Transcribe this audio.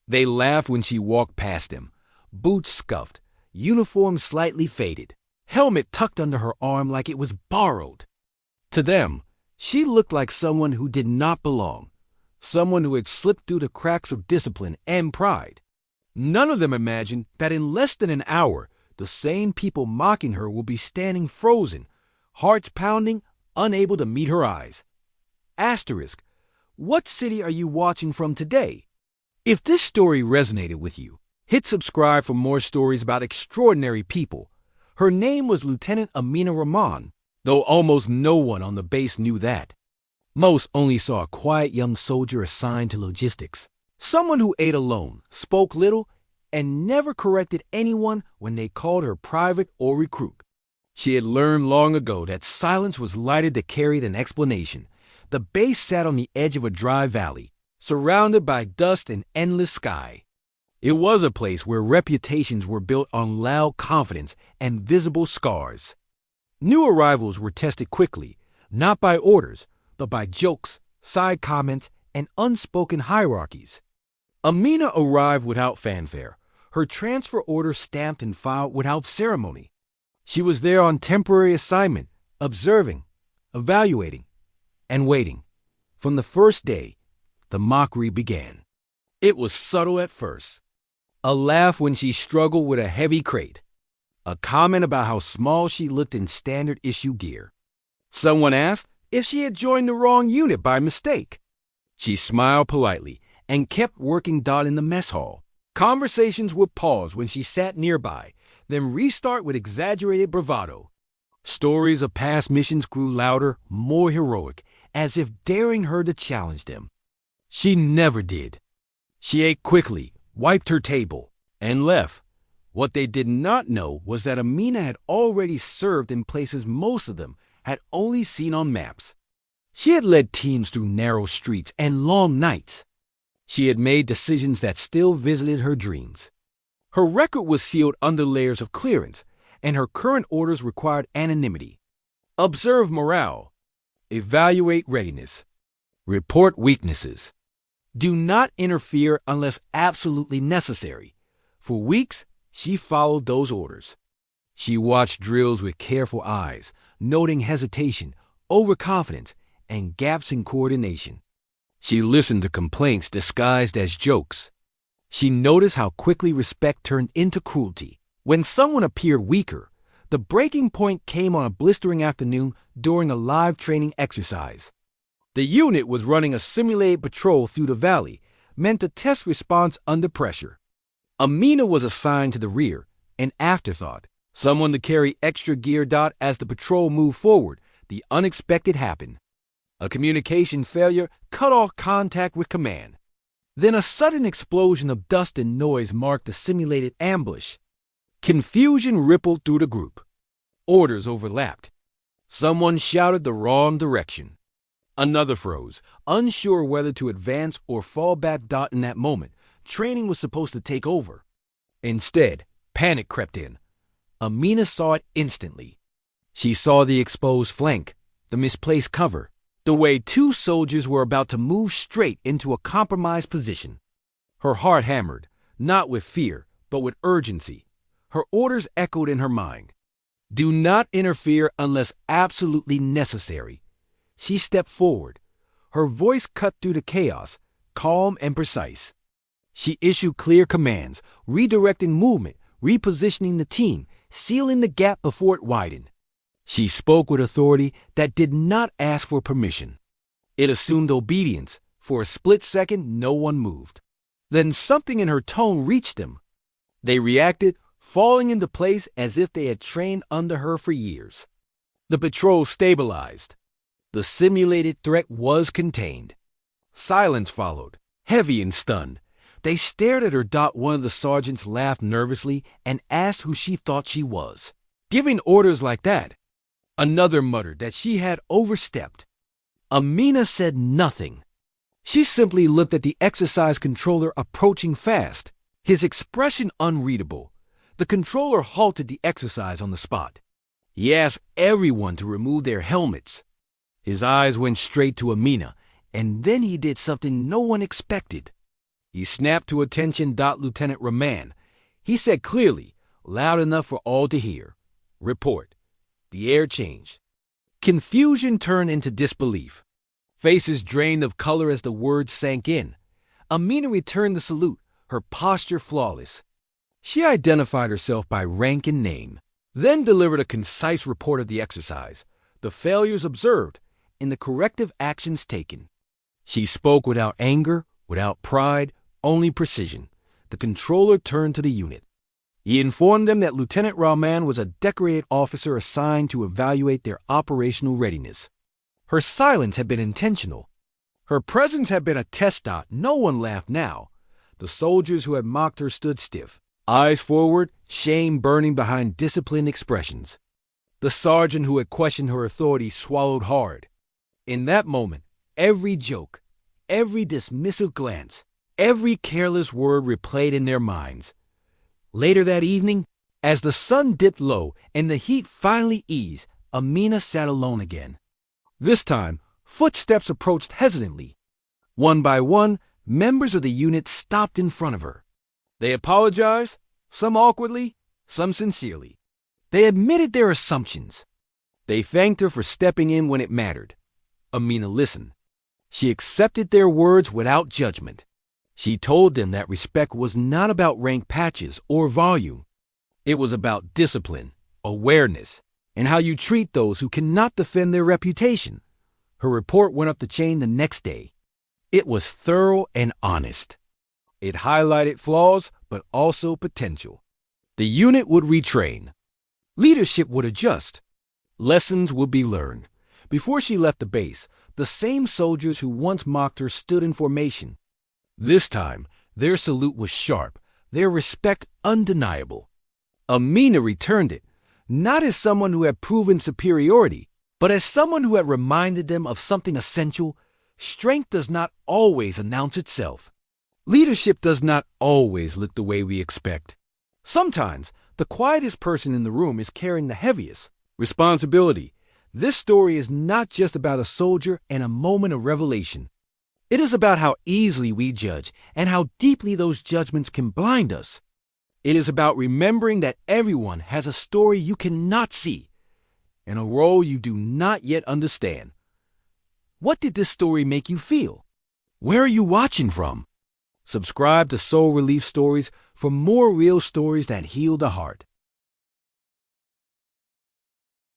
They laughed when she walked past them, boots scuffed, uniform slightly faded, helmet tucked under her arm like it was borrowed. To them, she looked like someone who did not belong, someone who had slipped through the cracks of discipline and pride. None of them imagined that in less than an hour, the same people mocking her will be standing frozen, hearts pounding, unable to meet her eyes. Asterisk, what city are you watching from today? If this story resonated with you, hit subscribe for more stories about extraordinary people. Her name was Lieutenant Amina Rahman, though almost no one on the base knew that. Most only saw a quiet young soldier assigned to logistics, someone who ate alone, spoke little, and never corrected anyone when they called her private or recruit. She had learned long ago that silence was lighter to carry than explanation. The base sat on the edge of a dry valley, surrounded by dust and endless sky. It was a place where reputations were built on loud confidence and visible scars. New arrivals were tested quickly, not by orders, but by jokes, side comments, and unspoken hierarchies. Amina arrived without fanfare, her transfer order stamped and filed without ceremony. She was there on temporary assignment, observing, evaluating, and waiting. From the first day, the mockery began. It was subtle at first. A laugh when she struggled with a heavy crate. A comment about how small she looked in standard issue gear. Someone asked if she had joined the wrong unit by mistake. She smiled politely and kept working in the mess hall. Conversations would pause when she sat nearby, then restart with exaggerated bravado. Stories of past missions grew louder, more heroic, as if daring her to challenge them. She never did. She ate quickly, wiped her table, and left. What they did not know was that Amina had already served in places most of them had only seen on maps. She had led teams through narrow streets and long nights. She had made decisions that still visited her dreams. Her record was sealed under layers of clearance, and her current orders required anonymity. Observe morale. Evaluate readiness. Report weaknesses. Do not interfere unless absolutely necessary. For weeks, she followed those orders. She watched drills with careful eyes, noting hesitation, overconfidence, and gaps in coordination. She listened to complaints disguised as jokes. She noticed how quickly respect turned into cruelty. When someone appeared weaker, the breaking point came on a blistering afternoon during a live training exercise. The unit was running a simulated patrol through the valley, meant to test response under pressure. Amina was assigned to the rear, an afterthought, someone to carry extra gear. As the patrol moved forward, the unexpected happened. A communication failure cut off contact with command. Then a sudden explosion of dust and noise marked the simulated ambush. Confusion rippled through the group. Orders overlapped. Someone shouted the wrong direction. Another froze, unsure whether to advance or fall back. In that moment, training was supposed to take over. Instead, panic crept in. Amina saw it instantly. She saw the exposed flank, the misplaced cover, the way two soldiers were about to move straight into a compromised position. Her heart hammered, not with fear, but with urgency. Her orders echoed in her mind. Do not interfere unless absolutely necessary. She stepped forward. Her voice cut through the chaos, calm and precise. She issued clear commands, redirecting movement, repositioning the team, sealing the gap before it widened. She spoke with authority that did not ask for permission. It assumed obedience. For a split second, no one moved. Then something in her tone reached them. They reacted, falling into place as if they had trained under her for years. The patrol stabilized. The simulated threat was contained. Silence followed, heavy and stunned. They stared at her. One of the sergeants laughed nervously and asked who she thought she was. Giving orders like that. Another muttered that she had overstepped. Amina said nothing. She simply looked at the exercise controller approaching fast, his expression unreadable. The controller halted the exercise on the spot. He asked everyone to remove their helmets. His eyes went straight to Amina, and then he did something no one expected. He snapped to attention. Lieutenant Raman. He said clearly, loud enough for all to hear, "Report." The air changed. Confusion turned into disbelief. Faces drained of color as the words sank in. Amina returned the salute, her posture flawless. She identified herself by rank and name, then delivered a concise report of the exercise, the failures observed, and the corrective actions taken. She spoke without anger, without pride, only precision. The controller turned to the unit. He informed them that Lieutenant Rahman was a decorated officer assigned to evaluate their operational readiness. Her silence had been intentional. Her presence had been a test. No one laughed now. The soldiers who had mocked her stood stiff, eyes forward, shame burning behind disciplined expressions. The sergeant who had questioned her authority swallowed hard. In that moment, every joke, every dismissive glance, every careless word replayed in their minds. Later that evening, as the sun dipped low and the heat finally eased, Amina sat alone again. This time, footsteps approached hesitantly. One by one, members of the unit stopped in front of her. They apologized, some awkwardly, some sincerely. They admitted their assumptions. They thanked her for stepping in when it mattered. Amina listened. She accepted their words without judgment. She told them that respect was not about rank patches or volume. It was about discipline, awareness, and how you treat those who cannot defend their reputation. Her report went up the chain the next day. It was thorough and honest. It highlighted flaws, but also potential. The unit would retrain. Leadership would adjust. Lessons would be learned. Before she left the base, the same soldiers who once mocked her stood in formation. This time, their salute was sharp, their respect undeniable. Amina returned it, not as someone who had proven superiority, but as someone who had reminded them of something essential. Strength does not always announce itself. Leadership does not always look the way we expect. Sometimes, the quietest person in the room is carrying the heaviest responsibility. This story is not just about a soldier and a moment of revelation. It is about how easily we judge and how deeply those judgments can blind us. It is about remembering that everyone has a story you cannot see and a role you do not yet understand. What did this story make you feel? Where are you watching from? Subscribe to Soul Relief Stories for more real stories that heal the heart.